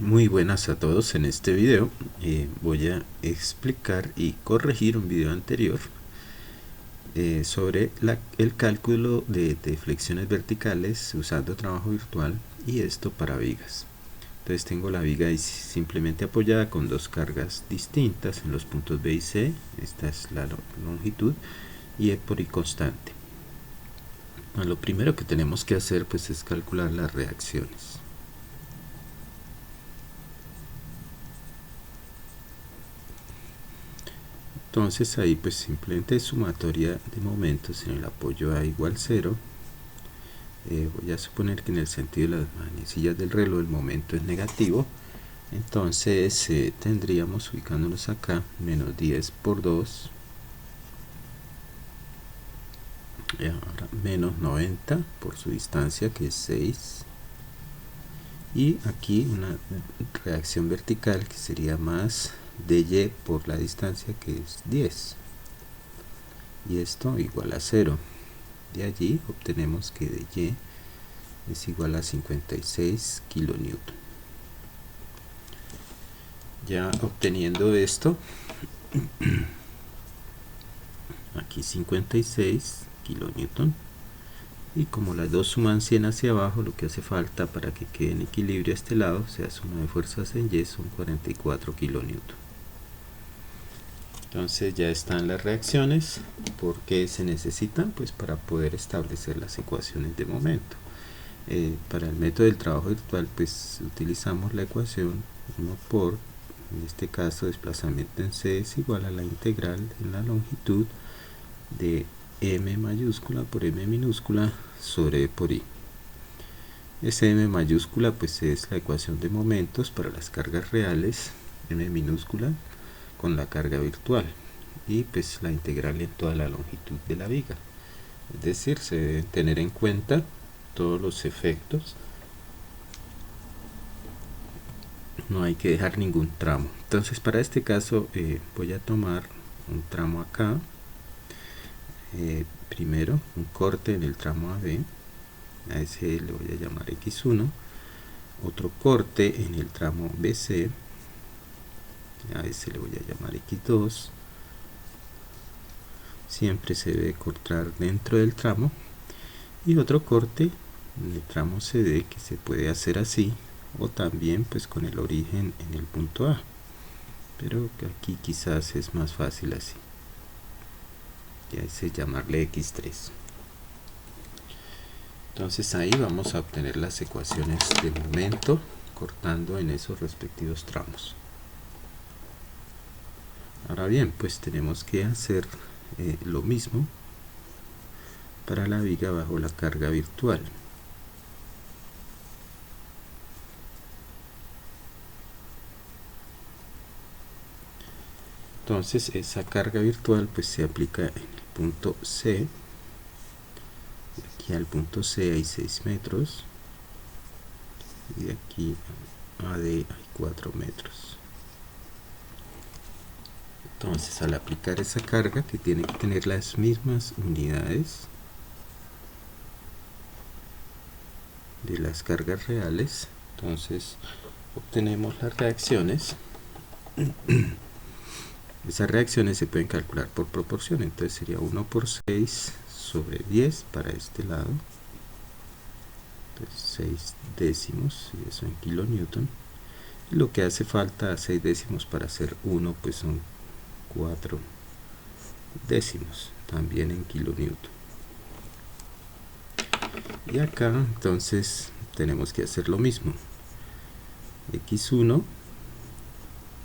Muy buenas a todos. En este video voy a explicar y corregir un video anterior sobre el cálculo de flexiones verticales usando trabajo virtual, y esto para vigas. Entonces tengo la viga simplemente apoyada con dos cargas distintas en los puntos B y C. Esta es la longitud y E por I constante. Lo primero que tenemos que hacer pues es calcular las reacciones. Entonces ahí pues simplemente sumatoria de momentos en el apoyo A igual 0. Voy a suponer que en el sentido de las manecillas del reloj el momento es negativo. Entonces tendríamos, ubicándonos acá, menos 10 por 2. Ahora menos 90 por su distancia, que es 6. Y aquí una reacción vertical que sería más dy por la distancia, que es 10. Y esto igual a 0. De allí obtenemos que dy es igual a 56 kilonewton. Ya obteniendo esto, aquí 56 kilonewton, y como las dos suman 100 hacia abajo, lo que hace falta para que quede en equilibrio a este lado, o sea, suma de fuerzas en Y, son 44 kilonewton. Entonces ya están las reacciones. ¿Por qué se necesitan? Pues para poder establecer las ecuaciones de momento. Para el método del trabajo virtual pues utilizamos la ecuación 1 por, en este caso, desplazamiento en C es igual a la integral en la longitud de M mayúscula por M minúscula sobre E por I. Ese M mayúscula pues es la ecuación de momentos para las cargas reales, M minúscula con la carga virtual, y pues la integral en toda la longitud de la viga. Es decir, se deben tener en cuenta todos los efectos, no hay que dejar ningún tramo. Entonces para este caso voy a tomar un tramo acá, primero un corte en el tramo AB, a ese le voy a llamar X1, otro corte en el tramo BC, a ese le voy a llamar X2, siempre se debe cortar dentro del tramo, y otro corte en el tramo CD, que se puede hacer así, o también pues con el origen en el punto A, pero aquí quizás es más fácil así, y a ese llamarle X3. Entonces ahí vamos a obtener las ecuaciones de momento cortando en esos respectivos tramos. Ahora bien, pues tenemos que hacer lo mismo para la viga bajo la carga virtual. Entonces esa carga virtual pues se aplica en el punto C. Aquí al punto C hay 6 metros y de aquí a D hay 4 metros. Entonces al aplicar esa carga, que tiene que tener las mismas unidades de las cargas reales, entonces obtenemos las reacciones. Esas reacciones se pueden calcular por proporción, entonces sería 1 por 6 sobre 10 para este lado, entonces 6 décimos, y eso en kilonewton, y lo que hace falta 6 décimos para hacer 1 pues son 4 décimos, también en kilonewton. Y acá entonces tenemos que hacer lo mismo, X1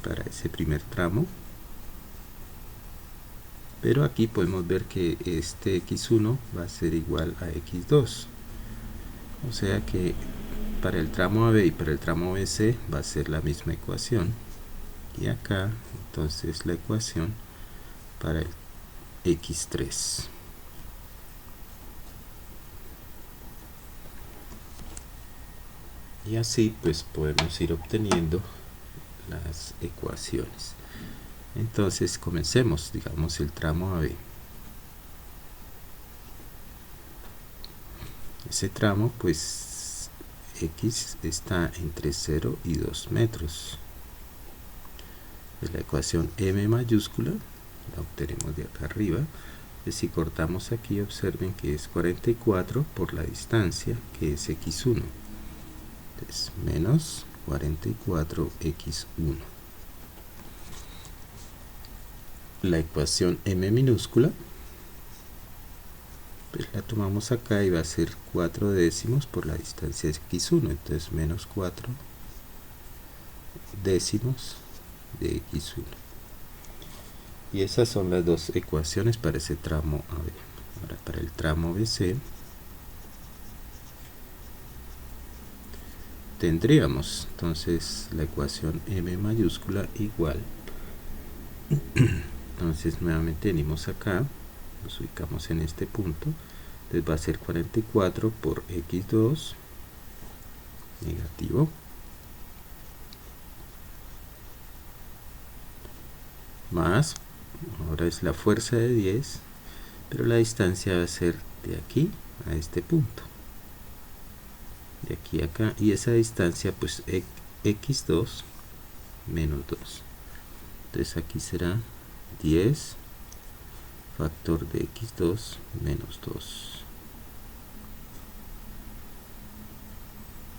para ese primer tramo, pero aquí podemos ver que este X1 va a ser igual a X2, o sea que para el tramo AB y para el tramo BC va a ser la misma ecuación, y acá entonces la ecuación para el X3. Y así pues podemos ir obteniendo las ecuaciones. Entonces comencemos, digamos, el tramo AB. Ese tramo pues x está entre 0 y 2 metros. La ecuación m mayúscula la obtenemos de acá arriba. Si cortamos aquí, observen que es 44 por la distancia, que es x1. Entonces, menos 44x1. La ecuación m minúscula, pues la tomamos acá y va a ser 4 décimos por la distancia x1. Entonces, menos 4 décimos de x1. Y esas son las dos ecuaciones para ese tramo AB. Ahora para el tramo BC tendríamos entonces la ecuación m mayúscula igual. Entonces nuevamente venimos acá, nos ubicamos en este punto. Entonces va a ser 44 por x2 negativo más, ahora es la fuerza de 10, pero la distancia va a ser de aquí a este punto, de aquí a acá, y esa distancia pues x2 menos 2. Entonces aquí será 10 factor de x2 menos 2.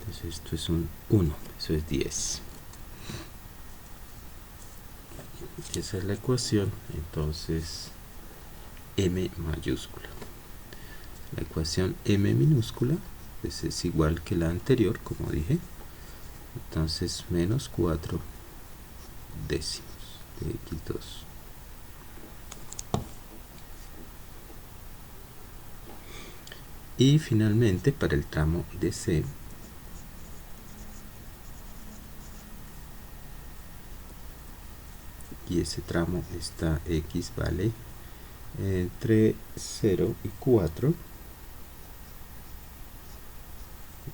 Entonces esto es un 1, eso es 10. Esa es la ecuación, entonces m mayúscula. La ecuación m minúscula pues es igual que la anterior, como dije. Entonces menos 4 décimos de x2. Y finalmente para el tramo DC, y ese tramo está x vale entre 0 y 4.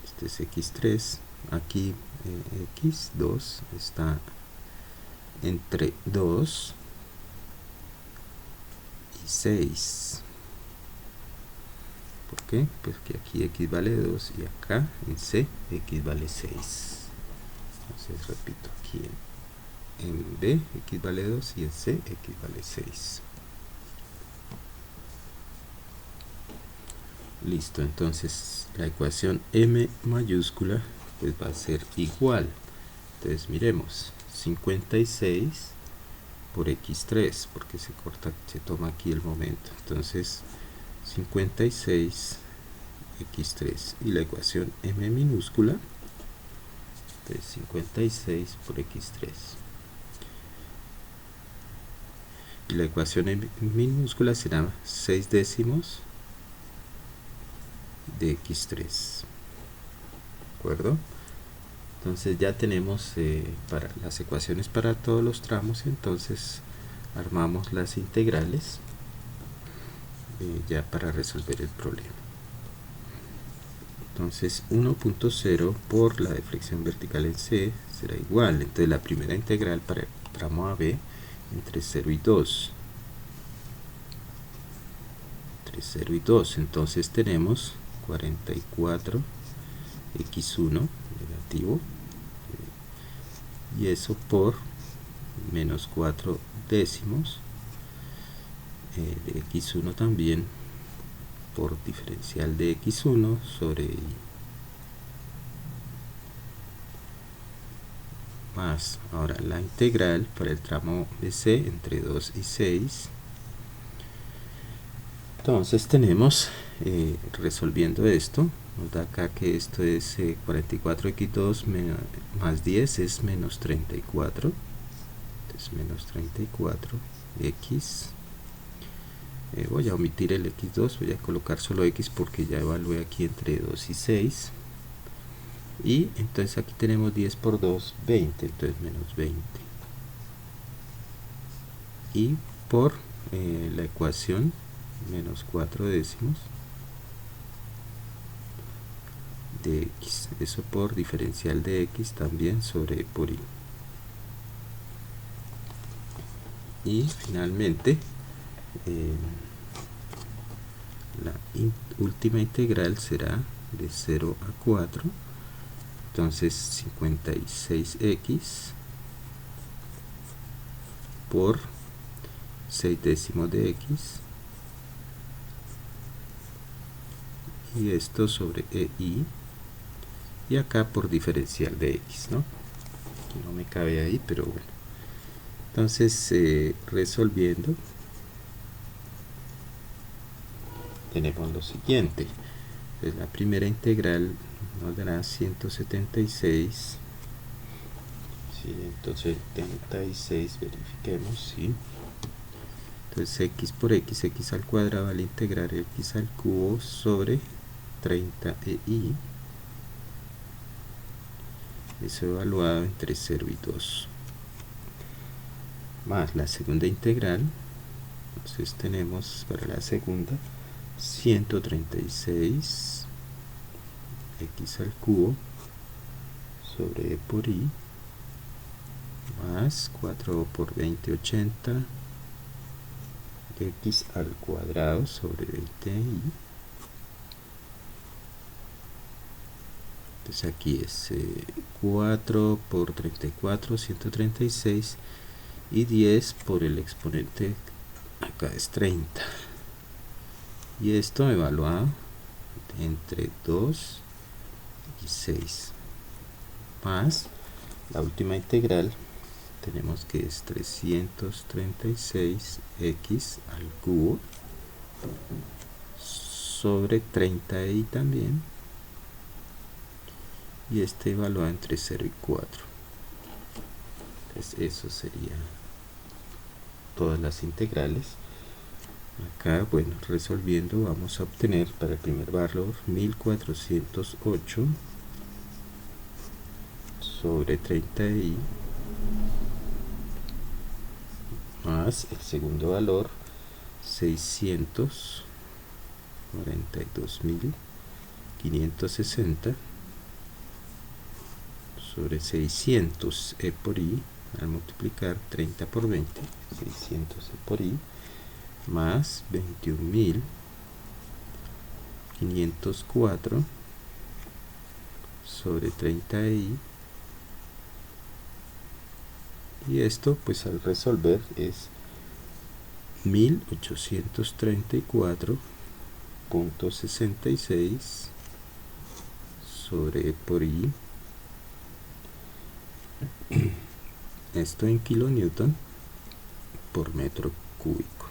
Este es x3. Aquí x2 está entre 2 y 6. ¿Por qué? Pues que aquí x vale 2 y acá en C x vale 6. Entonces repito, aquí en B x vale 2 y en C x vale 6. Listo, entonces la ecuación m mayúscula pues va a ser igual. Entonces miremos, 56 por x3, porque se toma aquí el momento. Entonces 56 x3, y la ecuación m minúscula, entonces 56 por x3. Y la ecuación m minúscula será 6 décimos de x3. ¿De acuerdo? Entonces ya tenemos para las ecuaciones para todos los tramos. Entonces armamos las integrales ya para resolver el problema. Entonces 1.0 por la deflexión vertical en C será igual. Entonces la primera integral para el tramo AB entre 0 y 2. Entre 0 y 2. Entonces tenemos 44 x1 negativo, y eso por menos 4 décimos de x1 también por diferencial de x1 sobre y, más ahora la integral para el tramo de C entre 2 y 6. Entonces tenemos, resolviendo esto, nos da acá que esto es 44x2 más 10 es menos 34. Entonces menos 34x. Voy a omitir el x2, voy a colocar solo x porque ya evalué aquí entre 2 y 6. Y entonces aquí tenemos 10 por 2, 20, entonces menos 20. Y por la ecuación menos 4 décimos de x, eso por diferencial de x también sobre por y. Y finalmente la última integral será de 0 a 4 Entonces 56x por 6/10 de x, y esto sobre EI, y acá por diferencial de x, ¿no? Aquí no me cabe ahí, pero bueno. Entonces, resolviendo, tenemos lo siguiente. Pues la primera integral nos dará 176, verifiquemos, ¿sí? Entonces x por x, x al cuadrado al integrar x al cubo sobre 30EI, eso evaluado entre 0 y 2, más la segunda integral. Entonces tenemos para la segunda 136 x al cubo sobre e por i, más 4 por 20, 80 x al cuadrado sobre 20i. Entonces aquí es 4 por 34, 136, y 10 por el exponente acá es 30, y esto evaluado entre 2 y 6, más la última integral tenemos que es 336x al cubo sobre 30i también, y este evaluado entre 0 y 4. Entonces eso sería todas las integrales. Acá, bueno, resolviendo vamos a obtener para el primer valor 1408 sobre 30i, más el segundo valor 642.560 sobre 600 e por i, al multiplicar 30 por 20, 600 e por i, más 21.504 sobre 30i, y esto pues al resolver es 1834.66 sobre e por i, esto en kilonewton por metro cúbico.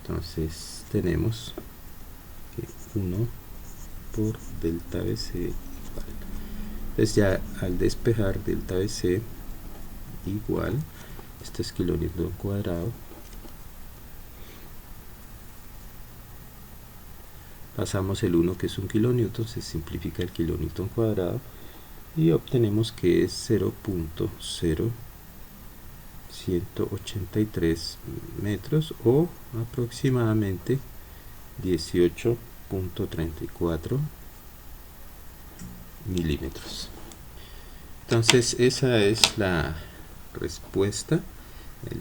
Entonces tenemos que 1 por delta BC, entonces ya al despejar delta BC igual, este es kilonewton cuadrado, pasamos el 1 que es un kilonewton, se simplifica el kilonewton cuadrado y obtenemos que es 0.0183 metros, o aproximadamente 18.34 milímetros. Entonces esa es la respuesta, el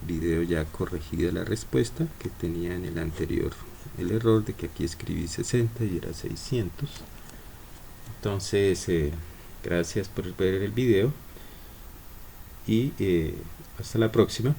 video ya corregida la respuesta, que tenía en el anterior el error de que aquí escribí 60 y era 600. Entonces gracias por ver el video y hasta la próxima.